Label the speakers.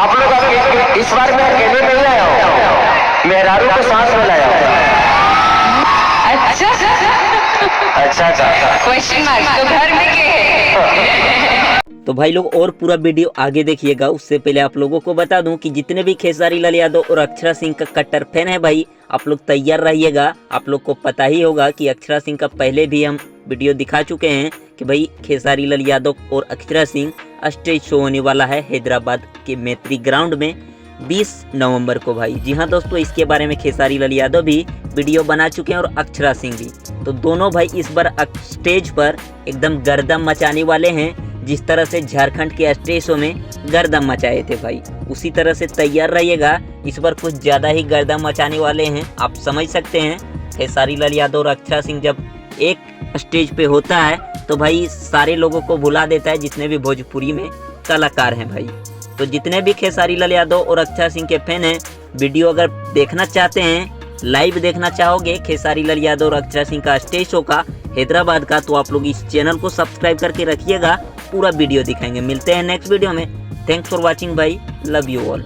Speaker 1: आप लोग अभी इस बार मैं अकेले नहीं आया हूँ, मेहरारू को साथ में लाया हूँ।
Speaker 2: अच्छा क्वेश्चन मार्क तो घर में के है।
Speaker 3: तो भाई लोग और पूरा वीडियो आगे देखिएगा। उससे पहले आप लोगों को बता दूं कि जितने भी खेसारी लाल यादव और अक्षरा सिंह का कट्टर फैन है भाई, आप लोग तैयार रहिएगा। आप लोग को पता ही होगा कि अक्षरा सिंह का पहले भी हम वीडियो दिखा चुके हैं कि भाई खेसारी लाल यादव और अक्षरा सिंह स्टेज शो होने वाला है हैदराबाद के मैत्री ग्राउंड में 20 नवंबर को भाई। जी हाँ दोस्तों, इसके बारे में खेसारी लाल यादव भी वीडियो बना चुके हैं और अक्षरा सिंह भी। तो दोनों भाई इस बार स्टेज पर एकदम गर्दम मचाने वाले हैं। जिस तरह से झारखंड के स्टेज शो में गर्दम मचाए थे भाई, उसी तरह से तैयार रहिएगा। इस बार कुछ ज़्यादा ही गर्दम मचाने वाले हैं। आप समझ सकते हैं खेसारी लाल यादव और अक्षरा सिंह जब एक स्टेज पे होता है तो भाई सारे लोगों को भुला देता है, जितने भी भोजपुरी में कलाकार हैं भाई। तो जितने भी खेसारी लाल यादव और अक्षरा सिंह के फैन हैं, वीडियो अगर देखना चाहते हैं, लाइव देखना चाहोगे खेसारी लाल यादव और अक्षरा सिंह का स्टेज शो का हैदराबाद का, तो आप लोग इस चैनल को सब्सक्राइब करके रखिएगा। पूरा वीडियो दिखाएंगे। मिलते हैं नेक्स्ट वीडियो में। थैंक्स फॉर वॉचिंग भाई, लव यू ऑल।